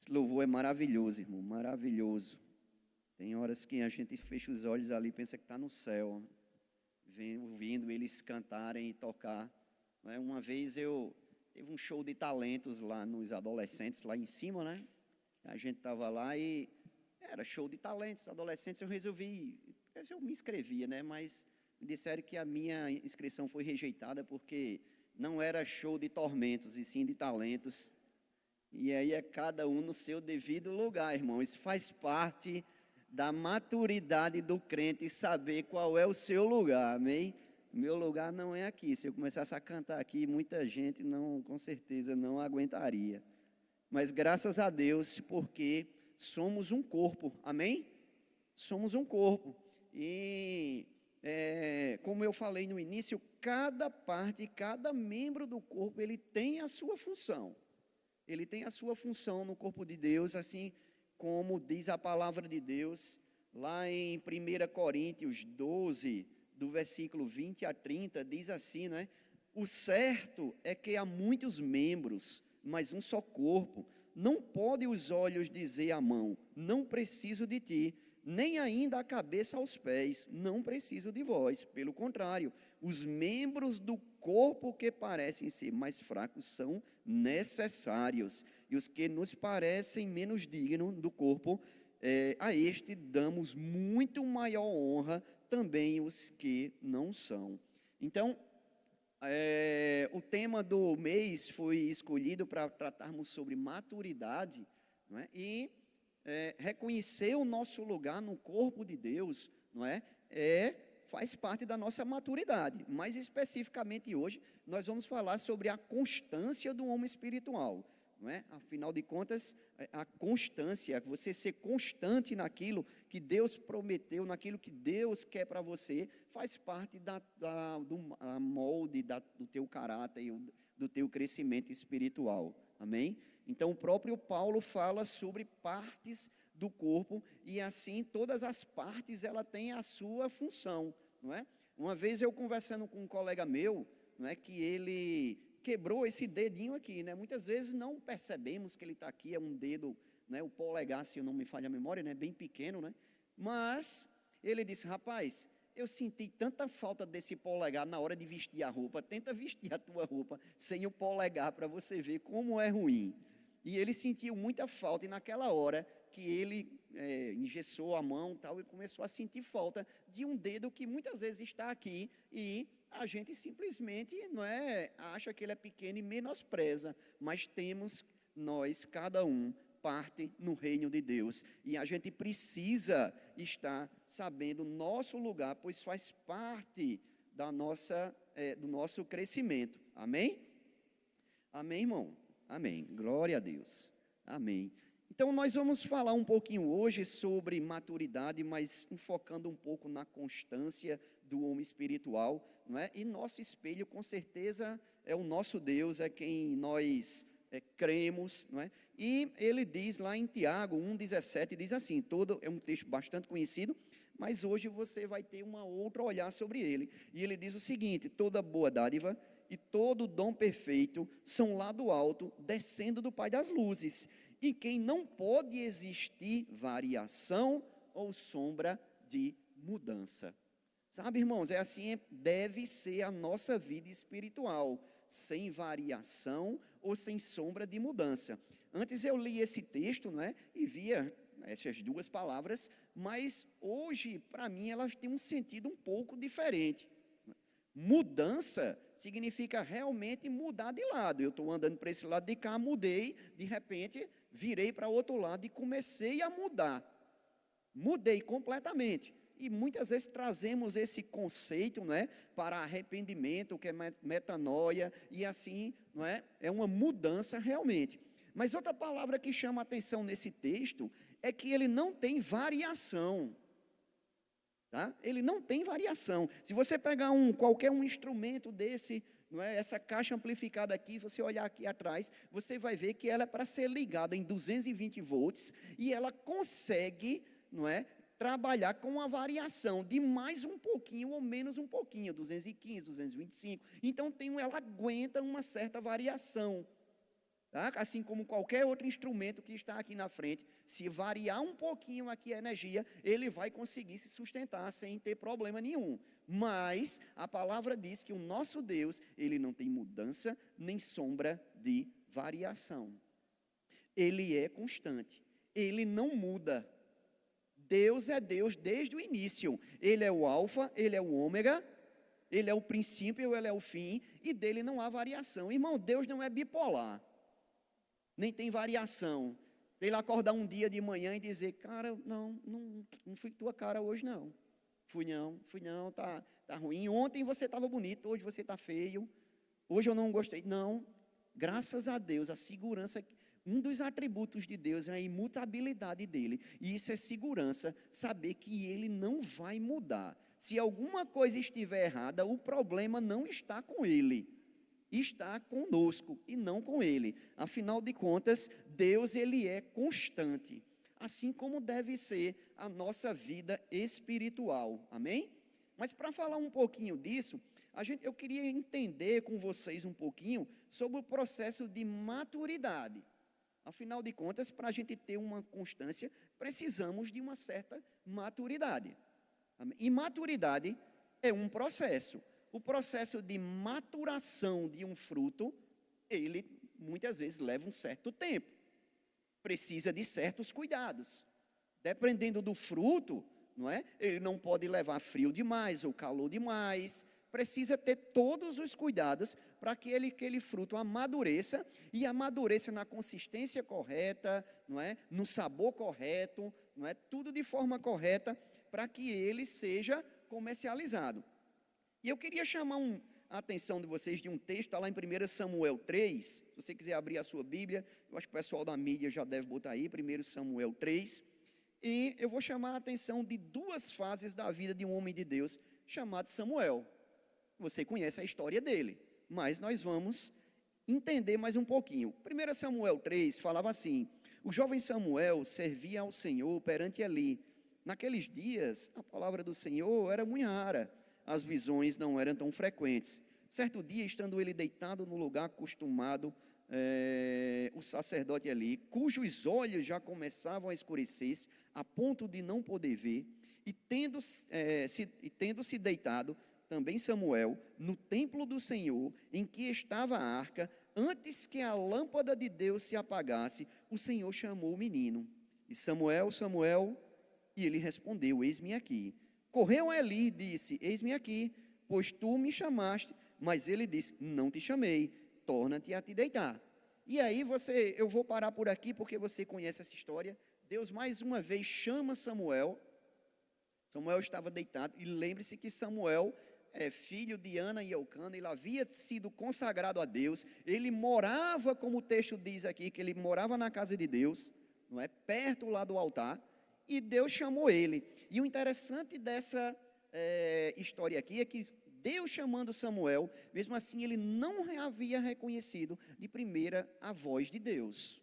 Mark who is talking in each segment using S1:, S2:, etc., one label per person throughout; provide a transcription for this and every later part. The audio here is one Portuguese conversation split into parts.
S1: Esse louvor é maravilhoso, irmão, maravilhoso. Tem horas que a gente fecha os olhos ali e pensa que está no céu, ouvindo eles cantarem e tocar. Uma vez teve um show de talentos lá nos adolescentes, lá em cima, né? A gente estava lá e era show de talentos, adolescentes. Eu me inscrevia, né? Mas me disseram que a minha inscrição foi rejeitada porque não era show de tormentos, e sim de talentos. E aí é cada um no seu devido lugar, irmão. Isso faz parte da maturidade do crente saber qual é o seu lugar, amém? Meu lugar não é aqui. Se eu começasse a cantar aqui, muita gente com certeza não aguentaria. Mas graças a Deus, porque somos um corpo, amém? Somos um corpo. E como eu falei no início, cada parte, cada membro do corpo, ele tem a sua função. Ele tem a sua função no corpo de Deus, assim como diz a palavra de Deus, lá em 1 Coríntios 12, do versículo 20 a 30, diz assim, né? O certo é que há muitos membros, mas um só corpo. Não pode os olhos dizer à mão, não preciso de ti, nem ainda a cabeça aos pés, não preciso de vós. Pelo contrário, os membros do corpo que parecem ser mais fracos são necessários, e os que nos parecem menos dignos do corpo, a este damos muito maior honra, também os que não são. Então, o tema do mês foi escolhido para tratarmos sobre maturidade, não é? E reconhecer o nosso lugar no corpo de Deus, não é? Faz parte da nossa maturidade. Mais especificamente hoje, nós vamos falar sobre a constância do homem espiritual, não é? Afinal de contas, a constância, você ser constante naquilo que Deus prometeu, naquilo que Deus quer para você, faz parte do molde do teu caráter e do teu crescimento espiritual, amém? Então, o próprio Paulo fala sobre partes do corpo, e assim, todas as partes, ela tem a sua função, não é? Uma vez eu conversando com um colega meu, não é, que ele quebrou esse dedinho aqui, né? Muitas vezes não percebemos que ele está aqui, é um dedo, né? O polegar, se eu não me falha a memória, né? Bem pequeno, né? Mas ele disse, rapaz, eu senti tanta falta desse polegar na hora de vestir a roupa. Tenta vestir a tua roupa sem o polegar para você ver como é ruim. E ele sentiu muita falta, e naquela hora que ele engessou a mão e tal, ele começou a sentir falta de um dedo que muitas vezes está aqui, e a gente simplesmente acha que ele é pequeno e menospreza, mas temos nós, cada um, parte no reino de Deus, e a gente precisa estar sabendo o nosso lugar, pois faz parte do nosso crescimento, amém? Amém, irmão? Amém, glória a Deus, amém. Então nós vamos falar um pouquinho hoje sobre maturidade, mas enfocando um pouco na constância do homem espiritual, não é? E nosso espelho com certeza é o nosso Deus, é quem nós cremos, não é? E ele diz lá em Tiago 1,17, diz assim, é um texto bastante conhecido, mas hoje você vai ter uma outra olhar sobre ele, e ele diz o seguinte, toda boa dádiva e todo dom perfeito são lá do alto, descendo do Pai das luzes, e quem não pode existir variação ou sombra de mudança. Sabe, irmãos, é assim, deve ser a nossa vida espiritual, sem variação ou sem sombra de mudança. Antes eu li esse texto, não é? E via essas duas palavras, mas hoje, para mim, elas têm um sentido um pouco diferente. Mudança significa realmente mudar de lado. Eu estou andando para esse lado de cá, mudei, de repente virei para o outro lado e comecei a mudar. Mudei completamente. E muitas vezes trazemos esse conceito, não é, para arrependimento, que é metanoia, e assim, não é? É uma mudança realmente. Mas outra palavra que chama a atenção nesse texto é que ele não tem variação. Tá? Ele não tem variação. Se você pegar qualquer instrumento desse, não é, essa caixa amplificada aqui, você olhar aqui atrás, você vai ver que ela é para ser ligada em 220 volts, e ela consegue, não é, trabalhar com uma variação de mais um pouquinho ou menos um pouquinho, 215, 225. Então ela aguenta uma certa variação. tá? Assim como qualquer outro instrumento que está aqui na frente, se variar um pouquinho aqui a energia, ele vai conseguir se sustentar sem ter problema nenhum. Mas a palavra diz que o nosso Deus, ele não tem mudança nem sombra de variação. Ele é constante, ele não muda. Deus é Deus desde o início. Ele é o alfa, ele é o ômega, ele é o princípio, ele é o fim, e dele não há variação. Irmão, Deus não é bipolar, nem tem variação. Ele acordar um dia de manhã e dizer, cara, não fui tua cara hoje não. Fui não, tá ruim. Ontem você estava bonito, hoje você está feio. Hoje eu não gostei. Não, graças a Deus, a segurança, um dos atributos de Deus é a imutabilidade dele. E isso é segurança, saber que ele não vai mudar. Se alguma coisa estiver errada, o problema não está com ele, está conosco e não com ele. Afinal de contas, Deus, ele é constante, assim como deve ser a nossa vida espiritual, amém? Mas para falar um pouquinho disso, eu queria entender com vocês um pouquinho sobre o processo de maturidade. Afinal de contas, para a gente ter uma constância, precisamos de uma certa maturidade. E maturidade é um processo. O processo de maturação de um fruto, ele muitas vezes leva um certo tempo. Precisa de certos cuidados. Dependendo do fruto, não é? Ele não pode levar frio demais ou calor demais. Precisa ter todos os cuidados para que aquele fruto amadureça, e amadureça na consistência correta, não é? No sabor correto, não é? Tudo de forma correta, para que ele seja comercializado. E eu queria chamar a atenção de vocês de um texto, está lá em 1 Samuel 3, se você quiser abrir a sua Bíblia, eu acho que o pessoal da mídia já deve botar aí, 1 Samuel 3, e eu vou chamar a atenção de duas fases da vida de um homem de Deus, chamado Samuel. Você conhece a história dele, mas nós vamos entender mais um pouquinho. 1 Samuel 3 falava assim, o jovem Samuel servia ao Senhor perante Eli. Naqueles dias, a palavra do Senhor era muito rara, as visões não eram tão frequentes. Certo dia, estando ele deitado no lugar acostumado, o sacerdote Eli, cujos olhos já começavam a escurecer-se, a ponto de não poder ver, e tendo-se deitado, também Samuel, no templo do Senhor, em que estava a arca, antes que a lâmpada de Deus se apagasse, o Senhor chamou o menino. E Samuel, Samuel, e ele respondeu, eis-me aqui. Correu a Eli e disse, eis-me aqui, pois tu me chamaste. Mas ele disse, não te chamei, torna-te a te deitar. E aí eu vou parar por aqui, porque você conhece essa história. Deus mais uma vez chama Samuel. Samuel estava deitado, e lembre-se que Samuel filho de Ana e Eucana, ele havia sido consagrado a Deus, ele morava, como o texto diz aqui, que ele morava na casa de Deus, não é? Perto lá do altar, e Deus chamou ele. E o interessante dessa história aqui é que Deus chamando Samuel, mesmo assim ele não havia reconhecido de primeira a voz de Deus.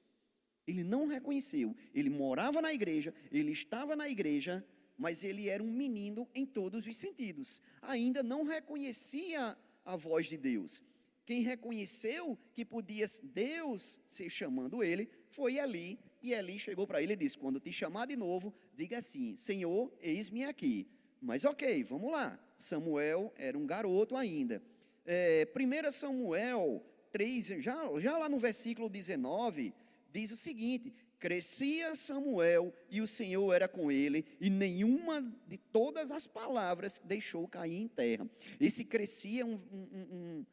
S1: Ele não reconheceu, ele morava na igreja, ele estava na igreja, mas ele era um menino em todos os sentidos, ainda não reconhecia a voz de Deus. Quem reconheceu que podia Deus ser chamando ele, foi Eli, e Eli chegou para ele e disse, quando te chamar de novo, diga assim, Senhor, eis-me aqui. Mas ok, vamos lá, Samuel era um garoto ainda. 1 Samuel 3, já lá no versículo 19, diz o seguinte, crescia Samuel e o Senhor era com ele, e nenhuma de todas as palavras deixou cair em terra. Esse crescia é um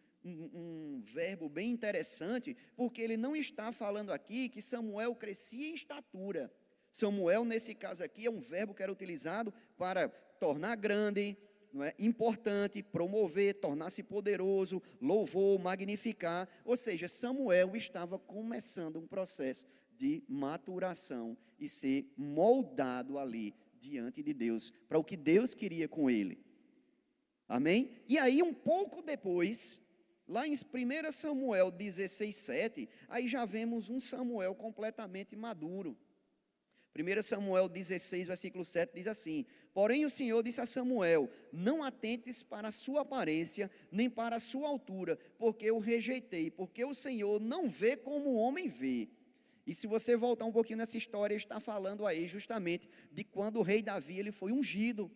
S1: verbo bem interessante, porque ele não está falando aqui que Samuel crescia em estatura. Samuel, nesse caso aqui, é um verbo que era utilizado para tornar grande, não é? Importante, promover, tornar-se poderoso, louvor, magnificar. Ou seja, Samuel estava começando um processo de maturação e ser moldado ali diante de Deus, para o que Deus queria com ele. Amém? E aí um pouco depois, lá em 1 Samuel 16, 7, aí já vemos um Samuel completamente maduro. 1 Samuel 16, versículo 7 diz assim: porém o Senhor disse a Samuel: não atentes para a sua aparência, nem para a sua altura, porque eu rejeitei, porque o Senhor não vê como o homem vê. E se você voltar um pouquinho nessa história, está falando aí justamente de quando o rei Davi ele foi ungido,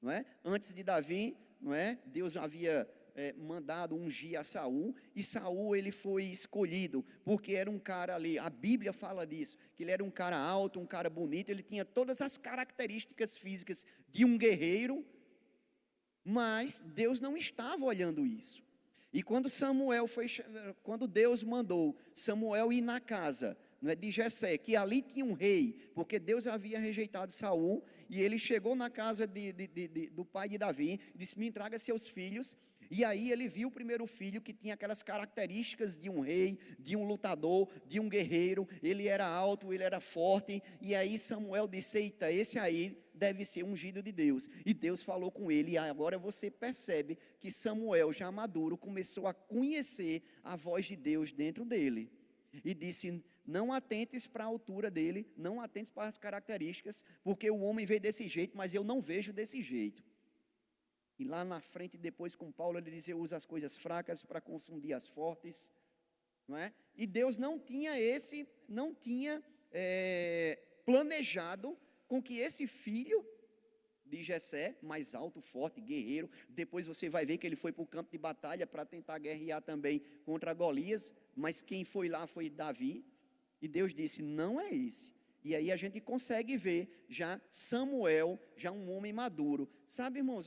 S1: não é? Antes de Davi, não é? Deus havia mandado ungir a Saul, e Saul ele foi escolhido, porque era um cara ali, a Bíblia fala disso, que ele era um cara alto, um cara bonito, ele tinha todas as características físicas de um guerreiro, mas Deus não estava olhando isso. E quando Deus mandou Samuel ir na casa, não é, de Jessé, que ali tinha um rei, porque Deus havia rejeitado Saul, e ele chegou na casa do pai de Davi, disse: me traga seus filhos. E aí ele viu o primeiro filho que tinha aquelas características de um rei, de um lutador, de um guerreiro. Ele era alto, ele era forte. E aí Samuel disse: eita, esse aí deve ser ungido de Deus. E Deus falou com ele. E agora você percebe que Samuel, já maduro, começou a conhecer a voz de Deus dentro dele. E disse: não atentes para a altura dele, não atentes para as características, porque o homem vê desse jeito, mas eu não vejo desse jeito. E lá na frente, depois com Paulo, ele diz: eu uso as coisas fracas para confundir as fortes, não é? E Deus não tinha planejado com que esse filho de Jessé, mais alto, forte, guerreiro, depois você vai ver que ele foi para o campo de batalha para tentar guerrear também contra Golias, mas quem foi lá foi Davi, e Deus disse: não é esse. E aí a gente consegue ver já Samuel, já um homem maduro. Sabe, irmãos,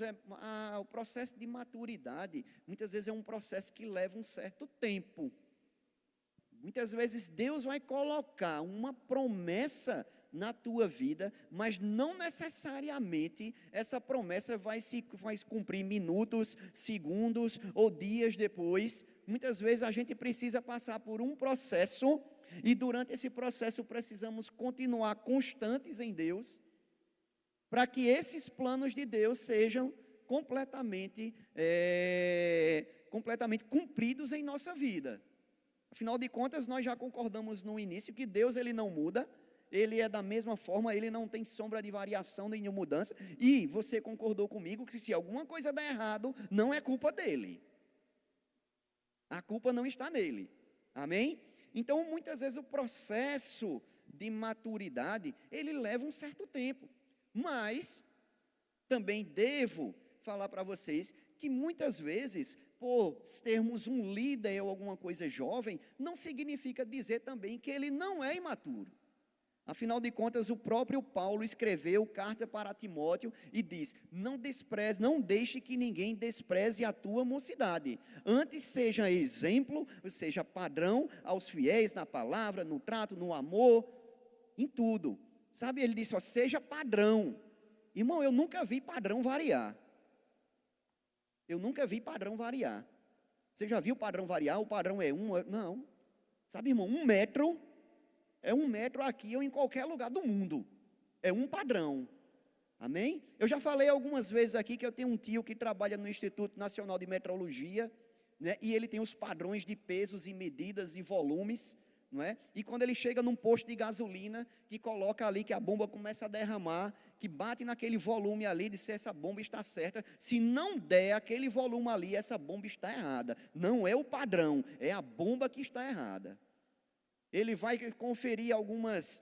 S1: o processo de maturidade, muitas vezes é um processo que leva um certo tempo. Muitas vezes Deus vai colocar uma promessa na tua vida, mas não necessariamente essa promessa vai se cumprir minutos, segundos ou dias depois. Muitas vezes a gente precisa passar por um processo, e durante esse processo precisamos continuar constantes em Deus, para que esses planos de Deus sejam completamente cumpridos em nossa vida. Afinal de contas, nós já concordamos no início que Deus ele não muda, ele é da mesma forma, ele não tem sombra de variação nem de mudança, e você concordou comigo que se alguma coisa der errado, não é culpa dele, a culpa não está nele, amém? Então, muitas vezes o processo de maturidade, ele leva um certo tempo, mas também devo falar para vocês que muitas vezes, por termos um líder ou alguma coisa jovem, não significa dizer também que ele não é imaturo. Afinal de contas, o próprio Paulo escreveu carta para Timóteo e diz: não deixe que ninguém despreze a tua mocidade. Antes seja exemplo, seja padrão aos fiéis na palavra, no trato, no amor, em tudo. Sabe, ele disse: seja padrão. Irmão, eu nunca vi padrão variar. Eu nunca vi padrão variar. Você já viu padrão variar? O padrão é não. Sabe, irmão, 1 metro... é 1 metro aqui ou em qualquer lugar do mundo. É um padrão. Amém? Eu já falei algumas vezes aqui que eu tenho um tio que trabalha no Instituto Nacional de Metrologia, né, e ele tem os padrões de pesos e medidas e volumes, não é? E quando ele chega num posto de gasolina, que coloca ali que a bomba começa a derramar, que bate naquele volume ali, diz: essa bomba está certa. Se não der aquele volume ali, essa bomba está errada. Não é o padrão, é a bomba que está errada. Ele vai conferir algumas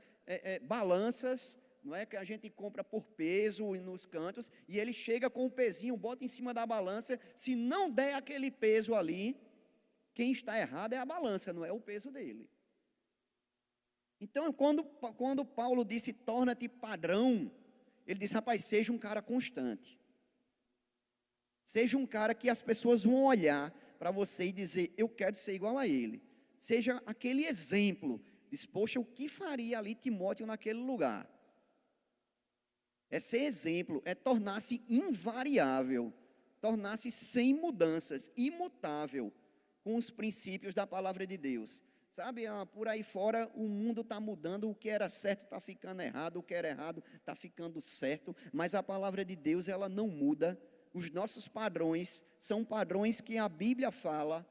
S1: balanças, não é, que a gente compra por peso nos cantos, e ele chega com o pezinho, bota em cima da balança. Se não der aquele peso ali, quem está errado é a balança, não é o peso dele. Então, quando Paulo disse: torna-te padrão, ele disse: rapaz, seja um cara constante. Seja um cara que as pessoas vão olhar para você e dizer: eu quero ser igual a ele. Seja aquele exemplo. Diz: poxa, o que faria ali Timóteo naquele lugar? É ser exemplo, é tornar-se invariável, tornar-se sem mudanças, imutável, com os princípios da palavra de Deus. Sabe, por aí fora o mundo está mudando, o que era certo está ficando errado, o que era errado está ficando certo, mas a palavra de Deus ela não muda. Os nossos padrões são padrões que a Bíblia fala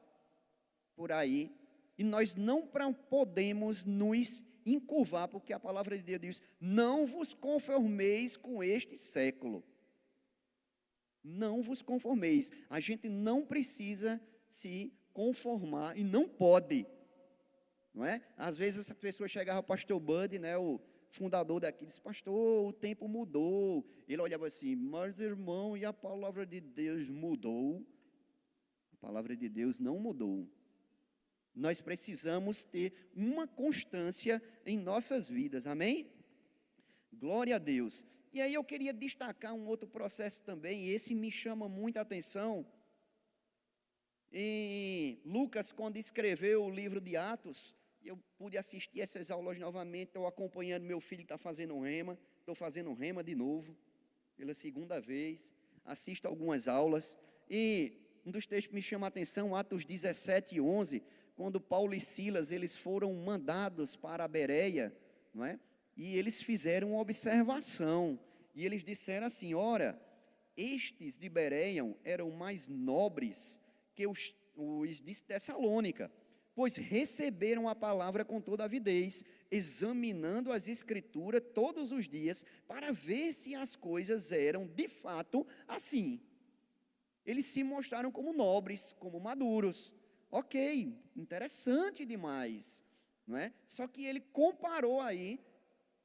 S1: por aí, e nós não podemos nos encurvar, porque a palavra de Deus diz: não vos conformeis com este século. Não vos conformeis. A gente não precisa se conformar e não pode, não é? Às vezes essa pessoa chegava ao pastor Bud, né, o fundador daqui, disse: pastor, o tempo mudou. Ele olhava assim: mas irmão, e a palavra de Deus mudou? A palavra de Deus não mudou. Nós precisamos ter uma constância em nossas vidas, amém? Glória a Deus. E aí eu queria destacar um outro processo também, e esse me chama muita atenção. Em Lucas, quando escreveu o livro de Atos, eu pude assistir essas aulas novamente, estou acompanhando meu filho que está fazendo rema, estou fazendo rema de novo, pela segunda vez, assisto algumas aulas, e um dos textos que me chama a atenção, Atos 17:11, quando Paulo e Silas, eles foram mandados para a Bereia, não é? E eles fizeram uma observação, e eles disseram assim: ora, estes de Bereia eram mais nobres que os de Tessalônica, pois receberam a palavra com toda avidez, examinando as escrituras todos os dias, para ver se as coisas eram de fato assim. Eles se mostraram como nobres, como maduros. Ok, interessante demais, não é? Só que ele comparou aí,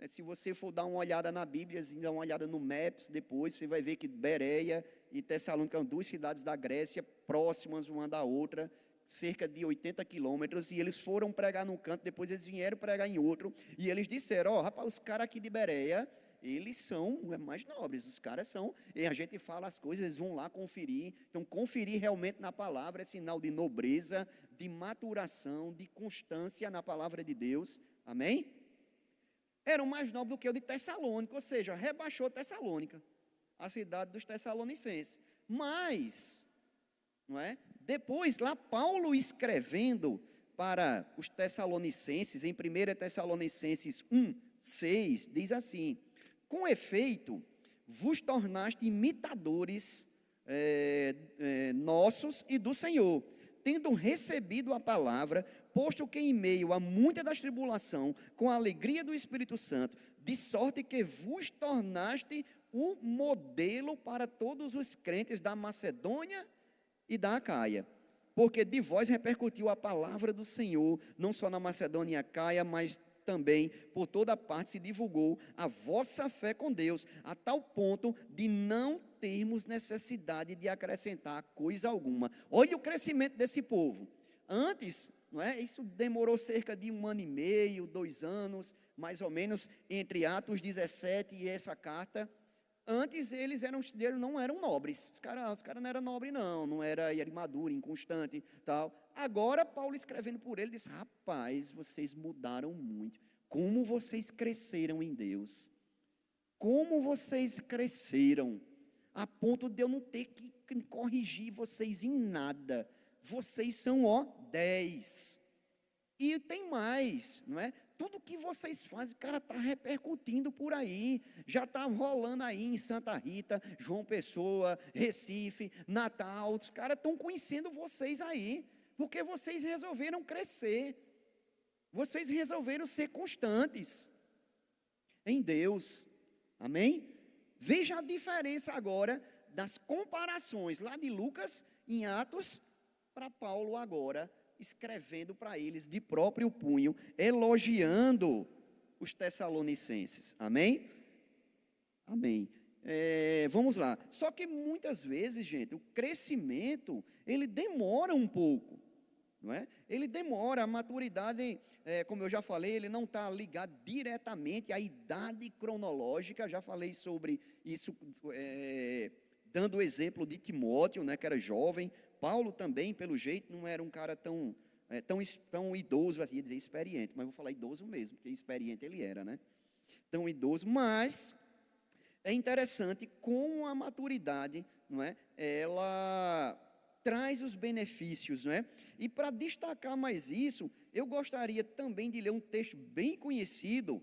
S1: se você for dar uma olhada na Bíblia, dar uma olhada no Maps depois, você vai ver que Bereia e Tessalônica são duas cidades da Grécia, próximas uma da outra, cerca de 80 quilômetros, e eles foram pregar num canto, depois eles vieram pregar em outro, e eles disseram: ó, rapaz, os caras aqui de Bereia, eles são mais nobres, os caras são, e a gente fala as coisas, eles vão lá conferir. Então conferir realmente na palavra é sinal de nobreza, de maturação, de constância na palavra de Deus, amém? Eram mais nobres do que o de Tessalônica, ou seja, rebaixou Tessalônica, a cidade dos Tessalonicenses. Mas, não é? Depois, lá Paulo escrevendo para os Tessalonicenses, em 1 Tessalonicenses 1:6, diz assim: com efeito, vos tornaste imitadores nossos e do Senhor, tendo recebido a palavra, posto que em meio a muita das tribulação, com a alegria do Espírito Santo, de sorte que vos tornaste o modelo para todos os crentes da Macedônia e da Acaia, porque de vós repercutiu a palavra do Senhor, não só na Macedônia e Acaia, mas também por toda parte se divulgou a vossa fé com Deus, a tal ponto de não termos necessidade de acrescentar coisa alguma. Olha o crescimento desse povo. Antes, não é? Isso demorou cerca de 1 ano e meio, 2 anos, mais ou menos, entre Atos 17 e essa carta. Antes eles não eram nobres, os caras não eram nobres não era maduro, inconstante, tal. Agora Paulo escrevendo por ele, diz: rapaz, vocês mudaram muito, como vocês cresceram em Deus, como vocês cresceram, a ponto de eu não ter que corrigir vocês em nada, vocês são 10, e tem mais, não é? Tudo que vocês fazem, cara, está repercutindo por aí, já está rolando aí em Santa Rita, João Pessoa, Recife, Natal, os caras estão conhecendo vocês aí, porque vocês resolveram crescer, vocês resolveram ser constantes em Deus, amém? Veja a diferença agora das comparações lá de Lucas em Atos para Paulo agora, escrevendo para eles de próprio punho, elogiando os Tessalonicenses, amém? Amém. Vamos lá, só que muitas vezes, gente, o crescimento, ele demora um pouco, não é? Ele demora, a maturidade, como eu já falei, ele não está ligado diretamente à idade cronológica, já falei sobre isso, dando o exemplo de Timóteo, né, que era jovem. Paulo também, pelo jeito, não era um cara tão idoso, assim, ia dizer experiente, mas vou falar idoso mesmo, porque experiente ele era, né? Tão idoso, mas é interessante como a maturidade, não é? Ela traz os benefícios, não é? E para destacar mais isso, eu gostaria também de ler um texto bem conhecido,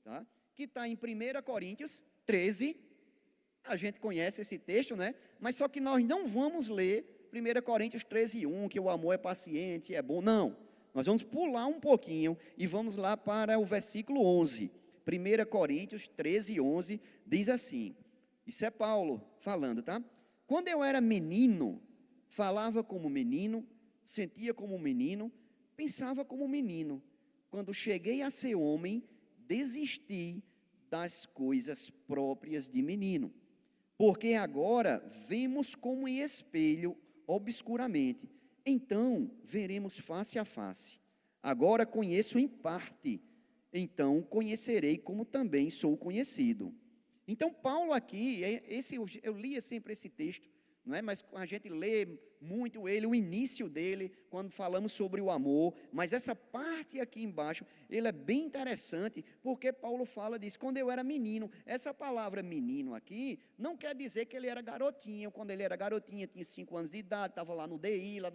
S1: tá? Que está em 1 Coríntios 13, a gente conhece esse texto, né? Mas só que nós não vamos ler 1 Coríntios 13:1, que o amor é paciente, é bom, não. Nós vamos pular um pouquinho e vamos lá para o versículo 11. 1 Coríntios 13, 11, diz assim, isso é Paulo falando, tá? Quando eu era menino, falava como menino, sentia como menino, pensava como menino. Quando cheguei a ser homem, desisti das coisas próprias de menino. Porque agora vemos como em espelho, obscuramente. Então veremos face a face. Agora conheço em parte, então conhecerei como também sou conhecido. Então Paulo aqui, eu lia sempre esse texto, não é? Mas a gente lê muito ele, o início dele, quando falamos sobre o amor, mas essa parte aqui embaixo, ele é bem interessante, porque Paulo fala disso, quando eu era menino, essa palavra menino aqui, não quer dizer que ele era garotinho, quando ele era garotinho, tinha 5 anos de idade, estava lá no DI, lá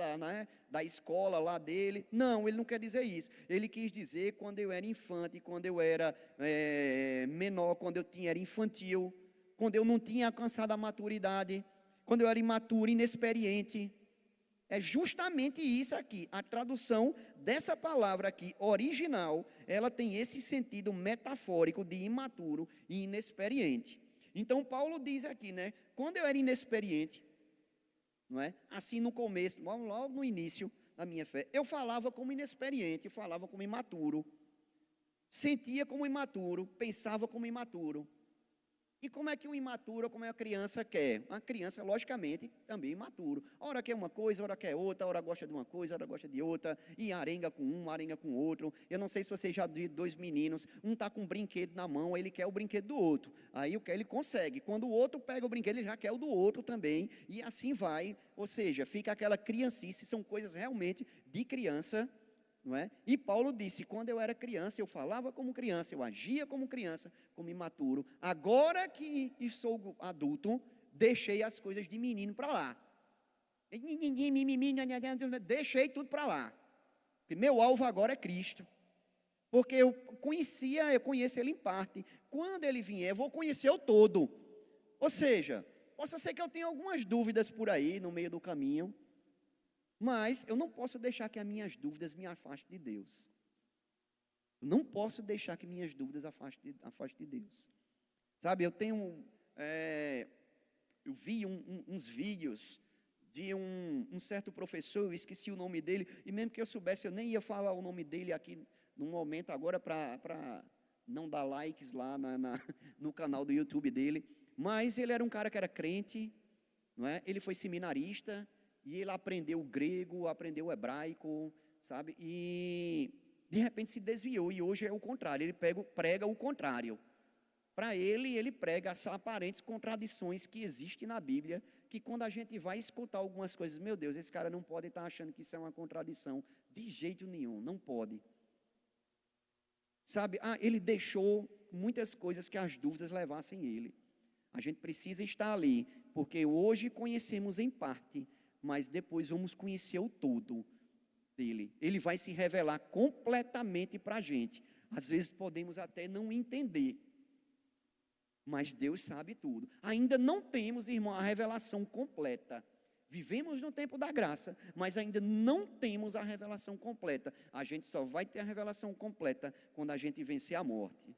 S1: da escola lá dele, não, ele não quer dizer isso, ele quis dizer quando eu era infante, quando eu era menor, quando eu era infantil, quando eu não tinha alcançado a maturidade, quando eu era imaturo, inexperiente. É justamente isso aqui, a tradução dessa palavra aqui, original, ela tem esse sentido metafórico de imaturo e inexperiente. Então Paulo diz aqui, né, quando eu era inexperiente, não é? Assim no começo, logo no início da minha fé, eu falava como inexperiente, eu falava como imaturo, sentia como imaturo, pensava como imaturo. E como é que um imaturo, como é a criança quer? Uma criança, logicamente, também imaturo. Ora quer uma coisa, ora quer outra, ora gosta de uma coisa, ora gosta de outra, e arenga com um, arenga com outro. Eu não sei se vocês já viram 2 meninos, um está com um brinquedo na mão, ele quer o brinquedo do outro. Aí o que ele consegue. Quando o outro pega o brinquedo, ele já quer o do outro também, e assim vai. Ou seja, fica aquela criancice, são coisas realmente de criança, não é? E Paulo disse, quando eu era criança, eu falava como criança, eu agia como criança, como imaturo. Agora que sou adulto, deixei as coisas de menino para lá. Deixei tudo para lá. Porque meu alvo agora é Cristo. Porque eu conheço Ele em parte. Quando Ele vier, eu vou conhecer o todo. Ou seja, possa ser que eu tenha algumas dúvidas por aí, no meio do caminho. Mas eu não posso deixar que as minhas dúvidas me afastem de Deus. Eu não posso deixar que minhas dúvidas afastem de Deus. Sabe, eu vi uns vídeos de um certo professor, eu esqueci o nome dele, e mesmo que eu soubesse, eu nem ia falar o nome dele aqui no momento agora para não dar likes lá no canal do YouTube dele. Mas ele era um cara que era crente, não é? Ele foi seminarista, e ele aprendeu o grego, aprendeu o hebraico, sabe? E de repente se desviou, e hoje é o contrário, ele prega o contrário. Para ele prega as aparentes contradições que existem na Bíblia, que quando a gente vai escutar algumas coisas, meu Deus, esse cara não pode estar achando que isso é uma contradição, de jeito nenhum, não pode. Sabe, ele deixou muitas coisas que as dúvidas levassem ele. A gente precisa estar ali, porque hoje conhecemos em parte, mas depois vamos conhecer o todo dele. Ele vai se revelar completamente para a gente. Às vezes podemos até não entender, mas Deus sabe tudo. Ainda não temos, irmão, a revelação completa. Vivemos no tempo da graça, mas ainda não temos a revelação completa. A gente só vai ter a revelação completa quando a gente vencer a morte.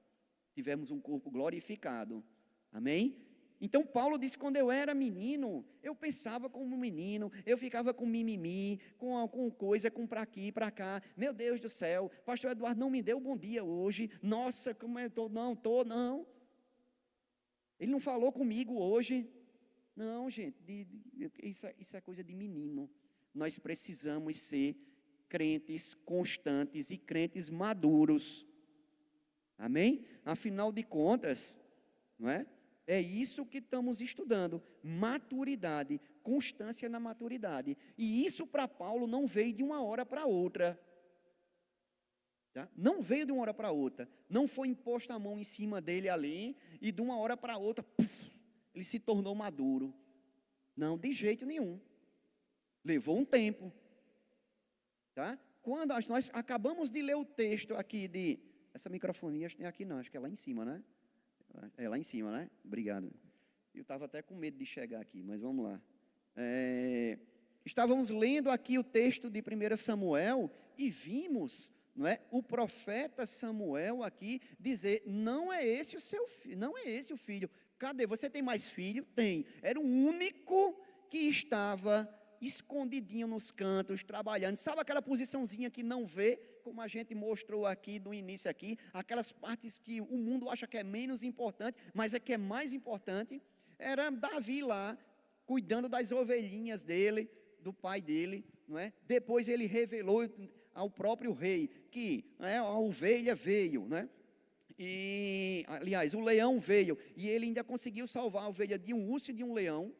S1: Tivermos um corpo glorificado. Amém? Então Paulo disse, quando eu era menino, eu pensava como um menino, eu ficava com mimimi, com coisa, com para aqui, para cá, meu Deus do céu, pastor Eduardo não me deu bom dia hoje, nossa, como eu estou, não, ele não falou comigo hoje, não gente, isso é coisa de menino, nós precisamos ser crentes constantes e crentes maduros, amém? Afinal de contas, não é? É isso que estamos estudando, maturidade, constância na maturidade. E isso para Paulo não veio de uma hora para outra. Tá? Não veio de uma hora para outra. Não foi imposta a mão em cima dele ali e de uma hora para outra, ele se tornou maduro. Não, de jeito nenhum. Levou um tempo. Tá? Quando nós acabamos de ler o texto aqui essa microfonia, acho que não é aqui não, acho que é lá em cima, né? É lá em cima, né? Obrigado. Eu estava até com medo de chegar aqui, mas vamos lá. estávamos lendo aqui o texto de 1 Samuel e vimos, não é, o profeta Samuel aqui dizer: não é esse o seu filho, não é esse o filho. Cadê? Você tem mais filho? Tem. Era o único que estava escondidinho nos cantos, trabalhando. Sabe aquela posiçãozinha que não vê, como a gente mostrou aqui no início aqui, aquelas partes que o mundo acha que é menos importante, mas é que é mais importante? Era Davi lá, cuidando das ovelhinhas dele, do pai dele, não é? Depois ele revelou ao próprio rei que, a ovelha veio, né? E, aliás, o leão veio, e ele ainda conseguiu salvar a ovelha de um urso e de um leão,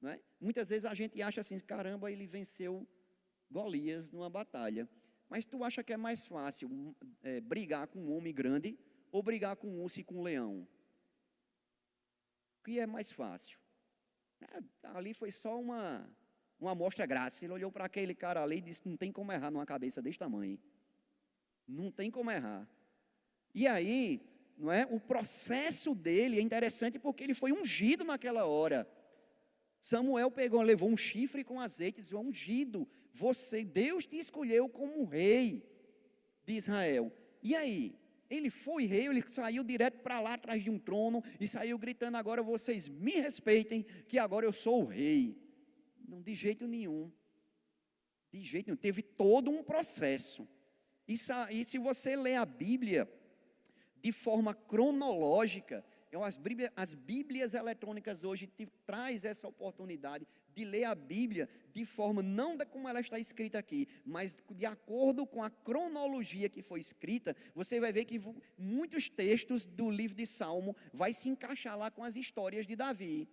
S1: não é? Muitas vezes a gente acha assim: caramba, ele venceu Golias numa batalha. Mas tu acha que é mais fácil brigar com um homem grande ou brigar com um urso e com um leão? O que é mais fácil? Ali foi só uma amostra grátis. Ele olhou para aquele cara ali e disse: não tem como errar numa cabeça desse tamanho. Não tem como errar. E aí, não é? O processo dele é interessante porque ele foi ungido naquela hora. Samuel levou um chifre com azeite e disse: ungido, Deus te escolheu como rei de Israel. E aí, ele foi rei, ele saiu direto para lá atrás de um trono e saiu gritando: agora vocês me respeitem, que agora eu sou o rei. Não, de jeito nenhum. De jeito nenhum. Teve todo um processo. E se você ler a Bíblia de forma cronológica, as Bíblias eletrônicas hoje te traz essa oportunidade de ler a Bíblia de forma, não como ela está escrita aqui, mas de acordo com a cronologia que foi escrita. Você vai ver que muitos textos do livro de Salmo vai se encaixar lá com as histórias de Davi.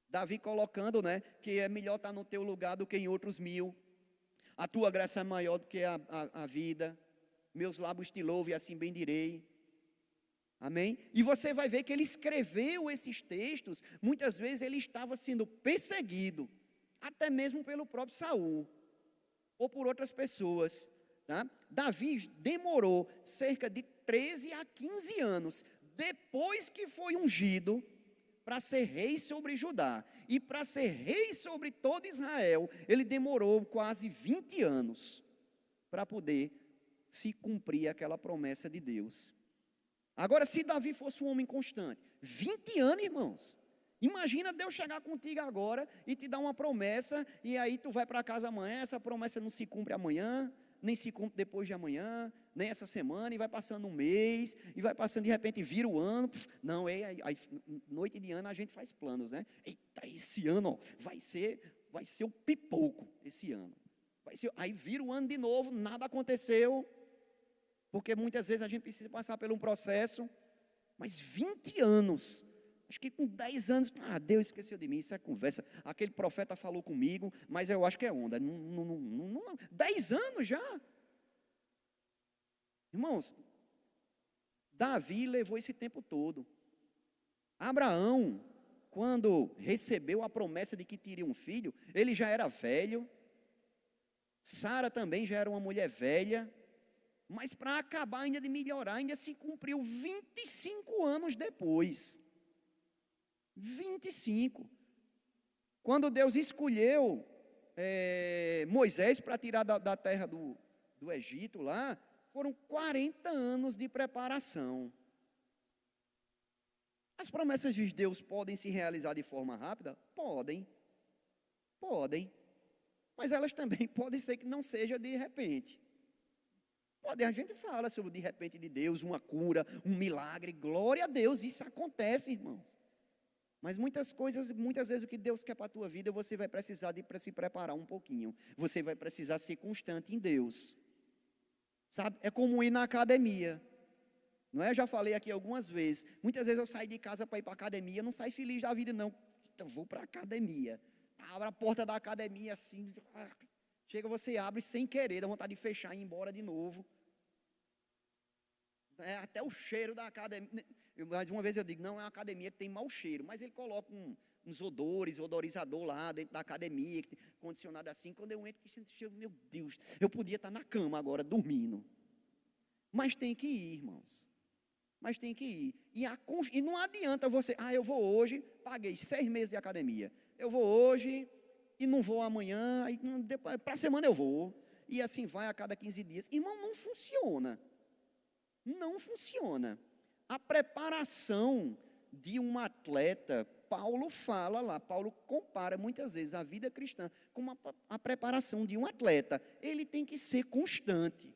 S1: Davi colocando, né, que é melhor estar no teu lugar do que em outros 1000. A tua graça é maior do que a vida. Meus lábios te louvam e assim bendirei. Amém? E você vai ver que ele escreveu esses textos. Muitas vezes ele estava sendo perseguido, até mesmo pelo próprio Saul, ou por outras pessoas, tá? Davi demorou cerca de 13 a 15 anos, depois que foi ungido, para ser rei sobre Judá. E para ser rei sobre todo Israel, ele demorou quase 20 anos, para poder se cumprir aquela promessa de Deus. Agora, se Davi fosse um homem constante, 20 anos, irmãos, imagina Deus chegar contigo agora e te dar uma promessa, e aí tu vai para casa amanhã, essa promessa não se cumpre amanhã, nem se cumpre depois de amanhã, nem essa semana, e vai passando um mês, e vai passando, de repente vira o ano. Não, aí, noite de ano a gente faz planos, né? Eita, esse ano, ó, vai ser o pipoco, esse ano. Aí vira o ano de novo, nada aconteceu, porque muitas vezes a gente precisa passar por um processo. Mas 20 anos, acho que com 10 anos, Deus esqueceu de mim, isso é conversa, aquele profeta falou comigo, mas eu acho que é onda, 10 anos já. Irmãos, Davi levou esse tempo todo. Abraão, quando recebeu a promessa de que teria um filho, ele já era velho. Sara também já era uma mulher velha. Mas para acabar ainda de melhorar, ainda se cumpriu 25 anos depois. 25. Quando Deus escolheu Moisés para tirar da terra do Egito lá, foram 40 anos de preparação. As promessas de Deus podem se realizar de forma rápida? Podem. Mas elas também podem ser que não seja de repente. A gente fala sobre de repente de Deus, uma cura, um milagre, glória a Deus, isso acontece, irmãos. Mas muitas vezes o que Deus quer para a tua vida, você vai precisar para se preparar um pouquinho. Você vai precisar ser constante em Deus. Sabe? É como ir na academia. Não é? Eu já falei aqui algumas vezes. Muitas vezes eu saio de casa para ir para a academia, não saio feliz da vida não. Então vou para a academia. Abre a porta da academia assim, chega, você abre sem querer, dá vontade de fechar e ir embora de novo. Até o cheiro da academia. Mais uma vez eu digo, não é uma academia que tem mau cheiro, mas ele coloca uns odorizador lá dentro da academia, condicionado assim. Quando eu entro, meu Deus, eu podia estar na cama agora, dormindo. Mas tem que ir, irmãos. Mas tem que ir. E não adianta você, eu vou hoje, paguei 6 meses de academia. Eu vou hoje, e não vou amanhã, aí para a semana eu vou, e assim vai a cada 15 dias. Irmão, não funciona. Não funciona. A preparação de um atleta, Paulo fala lá, Paulo compara muitas vezes a vida cristã com a preparação de um atleta. Ele tem que ser constante.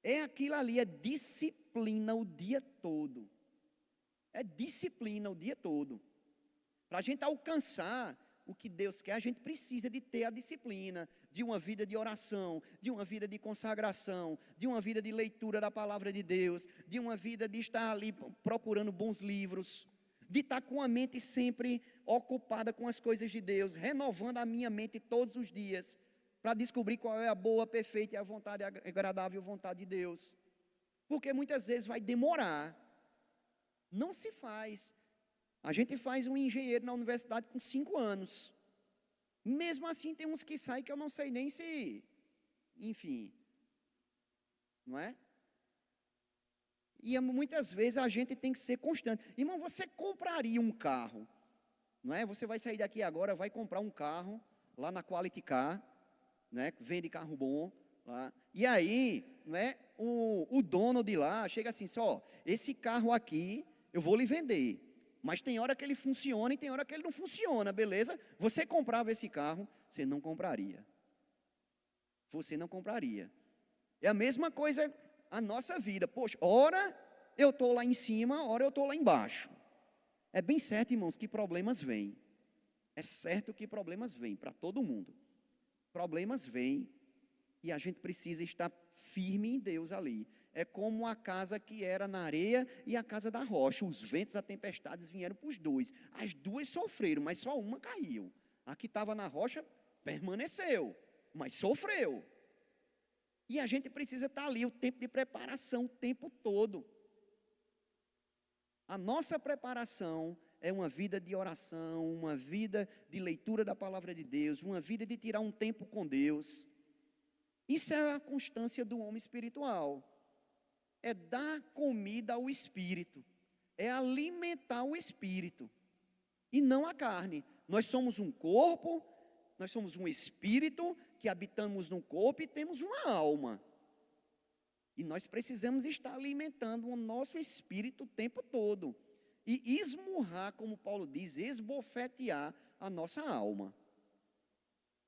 S1: É aquilo ali, é disciplina o dia todo. É disciplina o dia todo. Para a gente alcançar o que Deus quer, a gente precisa de ter a disciplina de uma vida de oração, de uma vida de consagração, de uma vida de leitura da palavra de Deus, de uma vida de estar ali procurando bons livros, de estar com a mente sempre ocupada com as coisas de Deus, renovando a minha mente todos os dias, para descobrir qual é a boa, perfeita e a vontade agradável vontade de Deus. Porque muitas vezes vai demorar. Não se faz. A gente faz um engenheiro na universidade com 5 anos. Mesmo assim, tem uns que saem que eu não sei nem se... Enfim. Não é? E muitas vezes a gente tem que ser constante. Irmão, você compraria um carro, não é? Você vai sair daqui agora, vai comprar um carro lá na Quality Car, né? Vende carro bom lá. E aí, não é? O dono de lá chega assim, só, esse carro aqui eu vou lhe vender. Mas tem hora que ele funciona e tem hora que ele não funciona, beleza? Você comprava esse carro, você não compraria. Você não compraria. É a mesma coisa a nossa vida. Poxa, ora eu estou lá em cima, ora eu estou lá embaixo. É bem certo, irmãos, que problemas vêm. É certo que problemas vêm para todo mundo. Problemas vêm e a gente precisa estar firme em Deus ali. É como a casa que era na areia e a casa da rocha. Os ventos, as tempestades vieram para os dois. As duas sofreram, mas só uma caiu. A que estava na rocha permaneceu, mas sofreu. E a gente precisa estar ali, o tempo de preparação, o tempo todo. A nossa preparação é uma vida de oração, uma vida de leitura da palavra de Deus, uma vida de tirar um tempo com Deus. Isso é a constância do homem espiritual. É dar comida ao espírito. É alimentar o espírito. E não a carne. Nós somos um corpo, nós somos um espírito que habitamos num corpo e temos uma alma. E nós precisamos estar alimentando o nosso espírito o tempo todo. E esmurrar, como Paulo diz, esbofetear a nossa alma.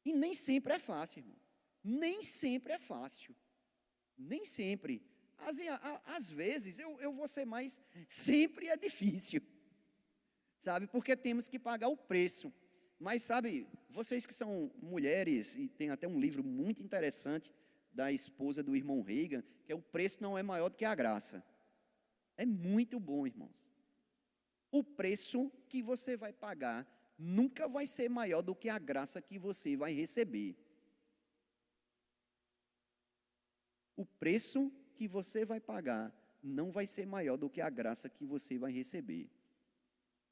S1: E nem sempre é fácil, irmão. Nem sempre é fácil. Nem sempre. Às vezes, eu vou ser mais... Sempre é difícil. Sabe? Porque temos que pagar o preço. Mas, sabe, vocês que são mulheres, e tem até um livro muito interessante da esposa do irmão Reagan, que é O Preço Não É Maior do que a Graça. É muito bom, irmãos. O preço que você vai pagar nunca vai ser maior do que a graça que você vai receber. O preço que você vai pagar não vai ser maior do que a graça que você vai receber.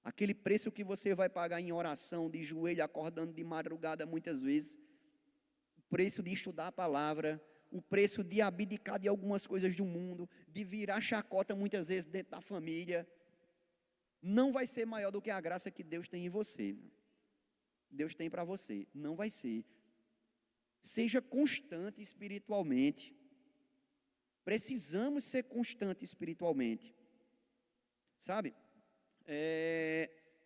S1: Aquele preço que você vai pagar em oração, de joelho, acordando de madrugada muitas vezes, o preço de estudar a palavra, o preço de abdicar de algumas coisas do mundo, de virar chacota muitas vezes dentro da família, não vai ser maior do que a graça que Deus tem em você. Deus tem para você, não vai ser. Seja constante espiritualmente. Precisamos ser constantes espiritualmente. Sabe?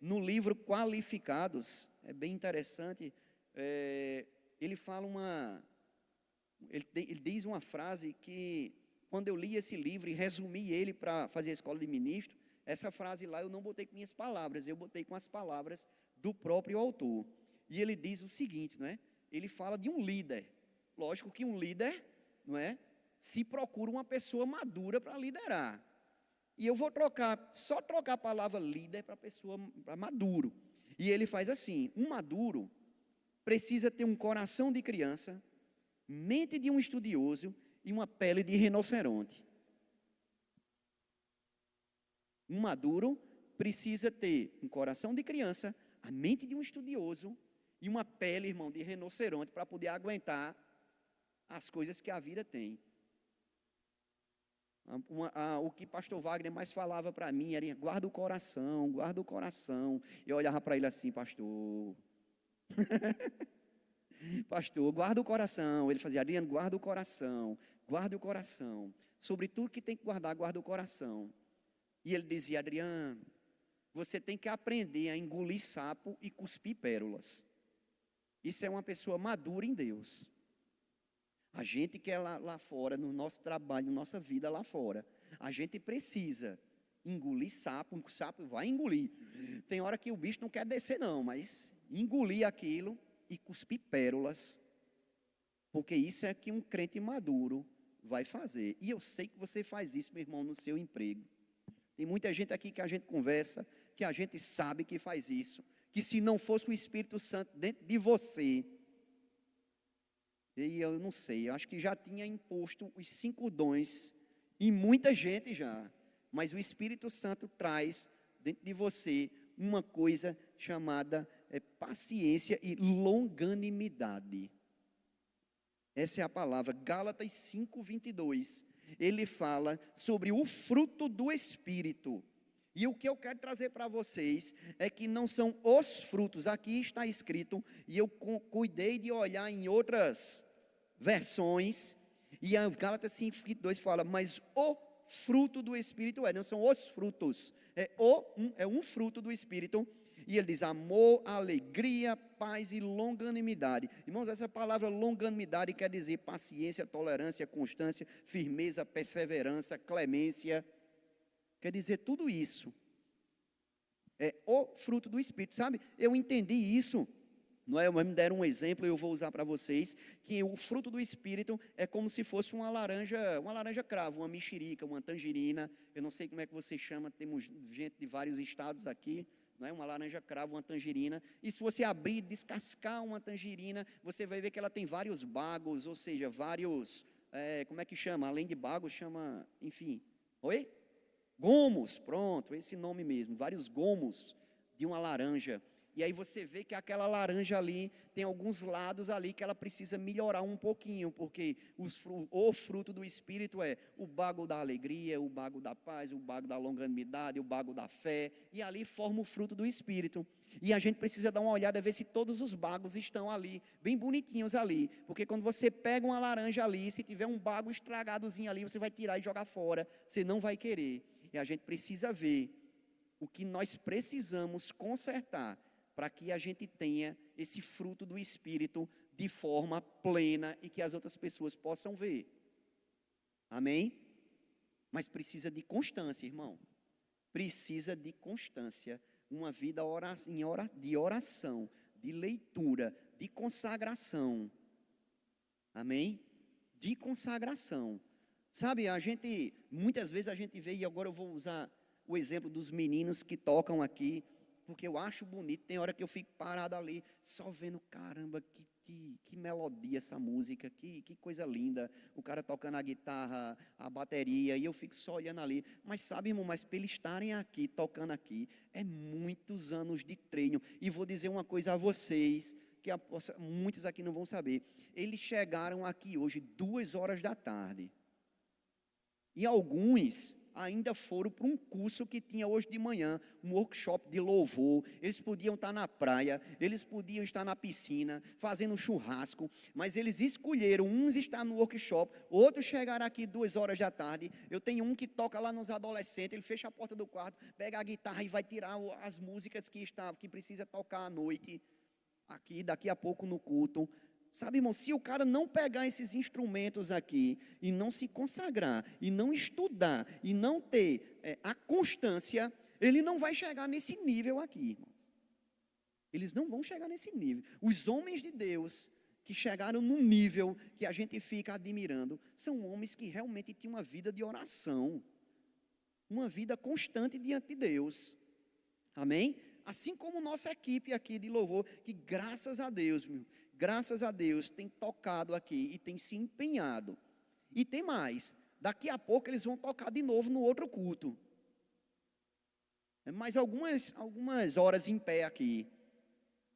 S1: No livro Qualificados, é bem interessante, ele fala ele diz uma frase que, quando eu li esse livro e resumi ele para fazer a escola de ministro, essa frase lá eu não botei com minhas palavras, eu botei com as palavras do próprio autor. E ele diz o seguinte, não é? Ele fala de um líder. Lógico que um líder, não é? Se procura uma pessoa madura para liderar. E eu vou só trocar a palavra líder para para maduro. E ele faz assim: um maduro precisa ter um coração de criança, mente de um estudioso e uma pele de rinoceronte. Um maduro precisa ter um coração de criança, a mente de um estudioso e uma pele, irmão, de rinoceronte para poder aguentar as coisas que a vida tem. O que pastor Wagner mais falava para mim era: guarda o coração, guarda o coração. Eu olhava para ele assim: pastor, Pastor, guarda o coração. Ele fazia, Adriano, guarda o coração, guarda o coração. Sobre tudo que tem que guardar, guarda o coração. E ele dizia, Adriano, você tem que aprender a engolir sapo e cuspir pérolas. Isso é uma pessoa madura em Deus. A gente que é lá fora, no nosso trabalho, na nossa vida lá fora, a gente precisa engolir sapo, o sapo vai engolir. Tem hora que o bicho não quer descer não, mas engolir aquilo e cuspir pérolas, porque isso é que um crente maduro vai fazer. E eu sei que você faz isso, meu irmão, no seu emprego. Tem muita gente aqui que a gente conversa, que a gente sabe que faz isso, que se não fosse o Espírito Santo dentro de você, e eu não sei, eu acho que já tinha imposto os 5 dons em muita gente já, mas o Espírito Santo traz dentro de você uma coisa chamada paciência e longanimidade. Essa é a palavra, Gálatas 5:22. Ele fala sobre o fruto do Espírito. E o que eu quero trazer para vocês é que não são os frutos, aqui está escrito, e eu cuidei de olhar em outras versões, e a Gálatas 5:22 fala, mas o fruto do Espírito não são os frutos, é um fruto do Espírito, e ele diz amor, alegria, paz e longanimidade. Irmãos, essa palavra longanimidade quer dizer paciência, tolerância, constância, firmeza, perseverança, clemência, quer dizer tudo isso. É o fruto do Espírito, sabe? Eu entendi isso. Não é? Me deram um exemplo, eu vou usar para vocês, que o fruto do Espírito é como se fosse uma laranja cravo, uma mexerica, uma tangerina, eu não sei como é que você chama, temos gente de vários estados aqui, não é? Uma laranja cravo, uma tangerina, e se você abrir, descascar uma tangerina, você vai ver que ela tem vários bagos, ou seja, vários, como é que chama? Além de bagos, chama, enfim, oi? Gomos, pronto, esse nome mesmo, vários gomos de uma laranja. E aí você vê que aquela laranja ali, tem alguns lados ali que ela precisa melhorar um pouquinho, porque o fruto do Espírito é o bago da alegria, o bago da paz, o bago da longanimidade, o bago da fé, e ali forma o fruto do Espírito. E a gente precisa dar uma olhada, ver se todos os bagos estão ali, bem bonitinhos ali, porque quando você pega uma laranja ali, se tiver um bago estragadozinho ali, você vai tirar e jogar fora, você não vai querer. E a gente precisa ver o que nós precisamos consertar, para que a gente tenha esse fruto do Espírito de forma plena e que as outras pessoas possam ver. Amém? Mas precisa de constância, irmão. Precisa de constância. Uma vida de oração, de leitura, de consagração. Amém? De consagração. Sabe, muitas vezes a gente vê, e agora eu vou usar o exemplo dos meninos que tocam aqui, porque eu acho bonito, tem hora que eu fico parado ali, só vendo, caramba, que melodia essa música, que coisa linda, o cara tocando a guitarra, a bateria, e eu fico só olhando ali, mas sabe, irmão, mas para eles estarem aqui, tocando aqui, é muitos anos de treino, e vou dizer uma coisa a vocês, que muitos aqui não vão saber, eles chegaram aqui hoje 2 horas da tarde, e alguns ainda foram para um curso que tinha hoje de manhã, um workshop de louvor, eles podiam estar na praia, eles podiam estar na piscina, fazendo churrasco, mas eles escolheram, uns estar no workshop, outros chegaram aqui 2 horas da tarde, eu tenho um que toca lá nos adolescentes, ele fecha a porta do quarto, pega a guitarra e vai tirar as músicas que precisa tocar à noite, aqui, daqui a pouco no culto. Sabe, irmão, se o cara não pegar esses instrumentos aqui e não se consagrar, e não estudar, e não ter a constância, ele não vai chegar nesse nível aqui, irmãos. Eles não vão chegar nesse nível. Os homens de Deus que chegaram num nível que a gente fica admirando, são homens que realmente tinham uma vida de oração, uma vida constante diante de Deus. Amém? Assim como nossa equipe aqui de louvor, que graças a Deus, tem tocado aqui e tem se empenhado. E tem mais, daqui a pouco eles vão tocar de novo no outro culto. Mais algumas horas em pé aqui.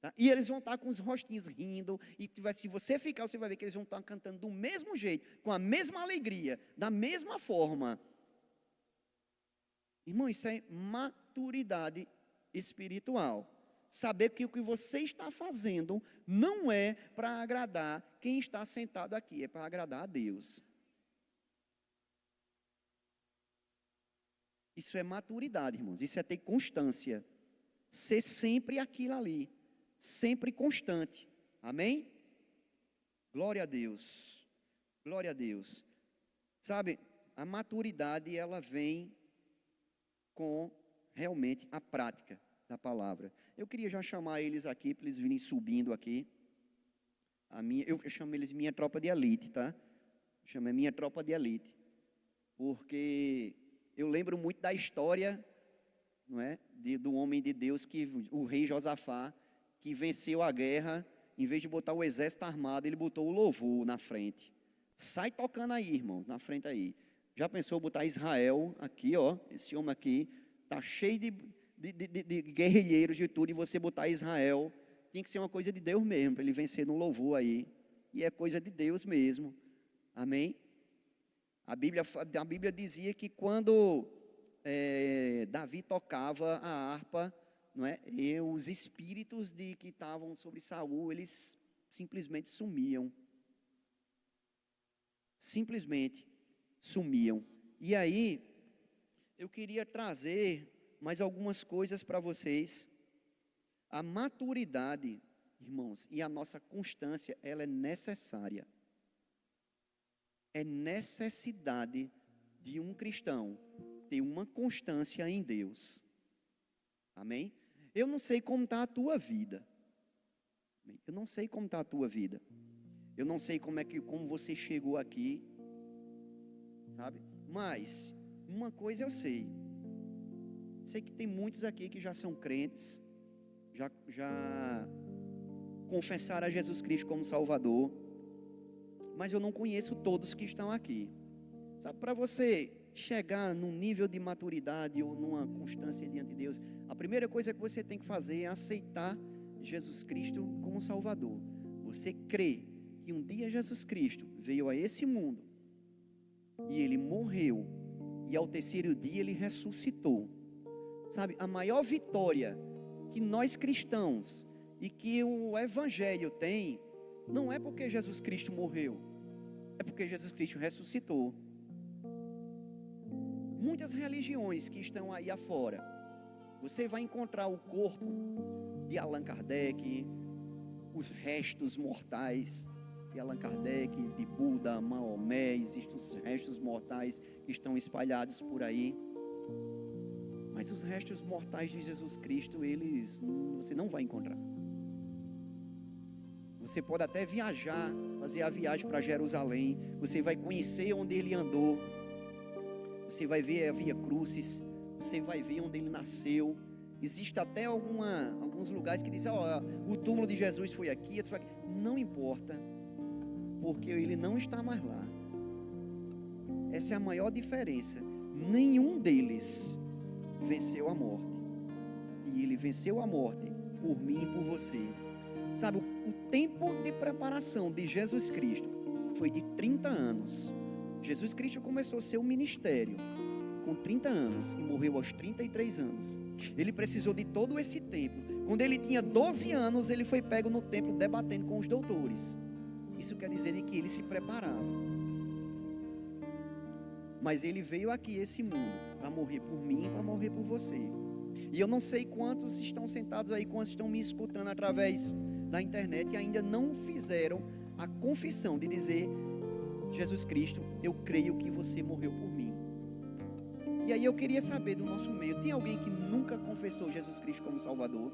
S1: Tá? E eles vão estar com os rostinhos rindo, e se você ficar, você vai ver que eles vão estar cantando do mesmo jeito, com a mesma alegria, da mesma forma. Irmão, isso é maturidade espiritual. saber que o que você está fazendo não é para agradar quem está sentado aqui, é para agradar a Deus. Isso é maturidade, irmãos, isso é ter constância, ser sempre aquilo ali, sempre constante, amém? Glória a Deus, glória a Deus. Sabe, a maturidade, ela vem com realmente a prática da palavra. Eu queria já chamar eles aqui, para eles virem subindo aqui. Eu chamo eles minha tropa de elite, tá? Chamo minha tropa de elite, porque eu lembro muito da história, não é? Do homem de Deus, o rei Josafá, que venceu a guerra, em vez de botar o exército armado, ele botou o louvor na frente. Sai tocando aí, irmãos, na frente aí. Já pensou botar Israel aqui, ó, esse homem aqui, tá cheio de guerrilheiros de tudo, e você botar Israel, tem que ser uma coisa de Deus mesmo, para ele vencer no louvor aí, e é coisa de Deus mesmo, amém? A Bíblia dizia que quando Davi tocava a harpa, não é? E os espíritos que estavam sobre Saul, eles simplesmente sumiam. Simplesmente sumiam. E aí, eu queria trazer mais algumas coisas para vocês. A maturidade, irmãos, e a nossa constância, ela é necessária. É necessidade de um cristão ter uma constância em Deus. Amém? Eu não sei como está a tua vida. Eu não sei como está a tua vida. Eu não sei como você chegou aqui, sabe? Mas uma coisa eu sei. Sei que tem muitos aqui que já são crentes, já confessaram a Jesus Cristo como Salvador, mas eu não conheço todos que estão aqui. Sabe, para você chegar num nível de maturidade ou numa constância diante de Deus, a primeira coisa que você tem que fazer é aceitar Jesus Cristo como Salvador. Você crê que um dia Jesus Cristo veio a esse mundo e Ele morreu e ao terceiro dia Ele ressuscitou. Sabe, a maior vitória que nós cristãos e que o Evangelho tem, não é porque Jesus Cristo morreu, é porque Jesus Cristo ressuscitou. Muitas religiões que estão aí afora, você vai encontrar o corpo de Allan Kardec, os restos mortais de Allan Kardec, de Buda, Maomé, existem os restos mortais que estão espalhados por aí. Mas os restos mortais de Jesus Cristo, você não vai encontrar. Você pode até viajar, fazer a viagem para Jerusalém, você vai conhecer onde ele andou, você vai ver a Via Crucis, você vai ver onde ele nasceu. Existe até alguns lugares que dizem, o túmulo de Jesus foi aqui. Não importa, porque ele não está mais lá. Essa é a maior diferença. Nenhum deles venceu a morte, e ele venceu a morte por mim e por você. Sabe, o tempo de preparação de Jesus Cristo foi de 30 anos. Jesus Cristo começou seu ministério com 30 anos e morreu aos 33 anos. Ele precisou de todo esse tempo. Quando ele tinha 12 anos, ele foi pego no templo debatendo com os doutores. Isso quer dizer que ele se preparava. Mas ele veio aqui, esse mundo, para morrer por mim e para morrer por você. E eu não sei quantos estão sentados aí, quantos estão me escutando através da internet e ainda não fizeram a confissão de dizer: Jesus Cristo, eu creio que você morreu por mim. E aí eu queria saber do nosso meio, tem alguém que nunca confessou Jesus Cristo como Salvador?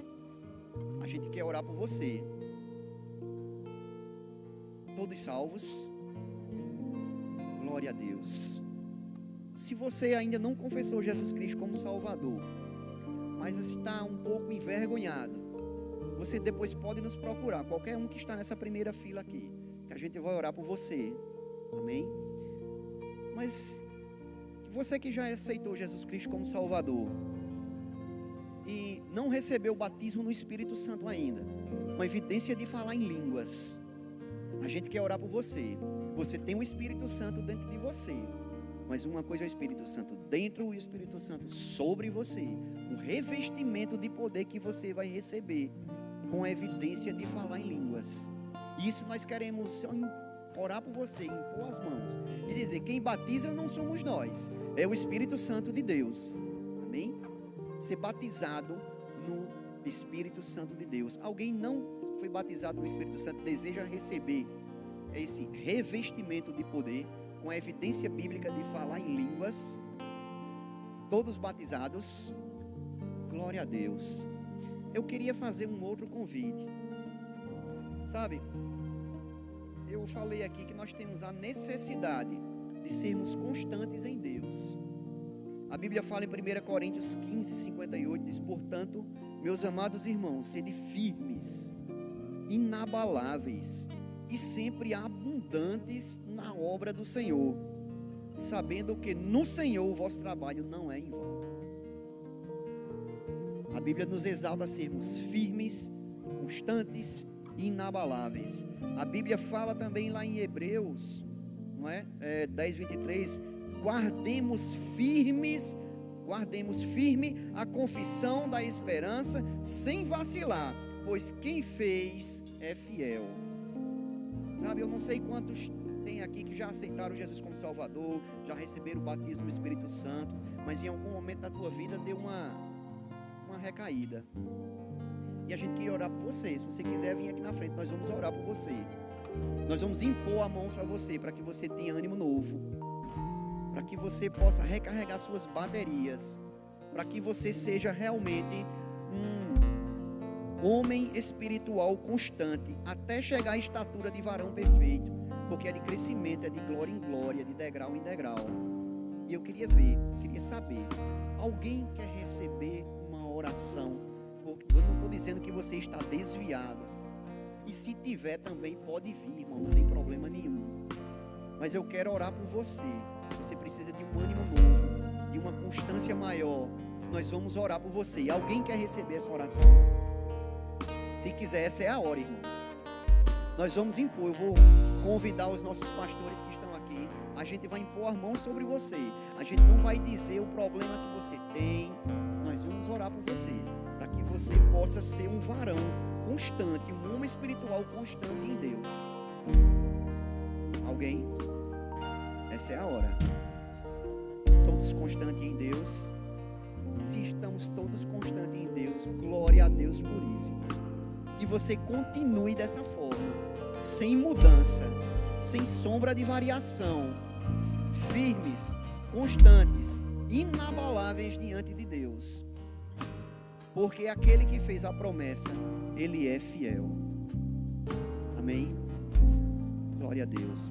S1: A gente quer orar por você. Todos salvos? Glória a Deus. Se você ainda não confessou Jesus Cristo como Salvador, mas está um pouco envergonhado, você depois pode nos procurar, qualquer um que está nessa primeira fila aqui, que a gente vai orar por você, amém? Mas você que já aceitou Jesus Cristo como Salvador e não recebeu o batismo no Espírito Santo ainda, com evidência de falar em línguas, a gente quer orar por você. Você tem o Espírito Santo dentro de você, Mas uma coisa é o Espírito Santo dentro e o Espírito Santo sobre você. Um revestimento de poder que você vai receber com a evidência de falar em línguas. Isso nós queremos orar por você, impor as mãos e dizer: quem batiza não somos nós, é o Espírito Santo de Deus. Amém? Ser batizado no Espírito Santo de Deus. Alguém não foi batizado no Espírito Santo, deseja receber esse revestimento de poder com a evidência bíblica de falar em línguas? Todos batizados? Glória a Deus. Eu queria fazer um outro convite. Sabe, eu falei aqui que nós temos a necessidade de sermos constantes em Deus. A Bíblia fala em 1 Coríntios 15, 58, diz: portanto, meus amados irmãos, sede firmes, inabaláveis e sempre abundantes na obra do Senhor, sabendo que no Senhor o vosso trabalho não é em vão. A Bíblia nos exalta a sermos firmes, constantes e inabaláveis. A Bíblia fala também lá em Hebreus, não é? 10, 23, guardemos firme a confissão da esperança, sem vacilar, pois quem fez é fiel. Sabe, eu não sei quantos tem aqui que já aceitaram Jesus como Salvador, já receberam o batismo no Espírito Santo, mas em algum momento da tua vida deu uma recaída. E a gente queria orar por você. Se você quiser vir aqui na frente, nós vamos orar por você. Nós vamos impor a mão para você, para que você tenha ânimo novo, para que você possa recarregar suas baterias, para que você seja realmente um homem espiritual constante, até chegar à estatura de varão perfeito, porque é de crescimento, é de glória em glória, de degrau em degrau. E eu queria saber, alguém quer receber uma oração? Eu não estou dizendo que você está desviado, e se tiver também pode vir, irmão, não tem problema nenhum, mas eu quero orar por você. Você precisa de um ânimo novo, de uma constância maior. Nós vamos orar por você. E alguém quer receber essa oração? Se quiser, essa é a hora, irmãos. Nós vamos impor. Eu vou convidar os nossos pastores que estão aqui. A gente vai impor as mãos sobre você. A gente não vai dizer o problema que você tem. Nós vamos orar por você, para que você possa ser um varão constante, um homem espiritual constante em Deus. Alguém? Essa é a hora. Todos constantes em Deus. Se estamos todos constantes em Deus, glória a Deus por isso. Que você continue dessa forma, sem mudança, sem sombra de variação, firmes, constantes, inabaláveis diante de Deus. Porque aquele que fez a promessa, Ele é fiel. Amém? Glória a Deus.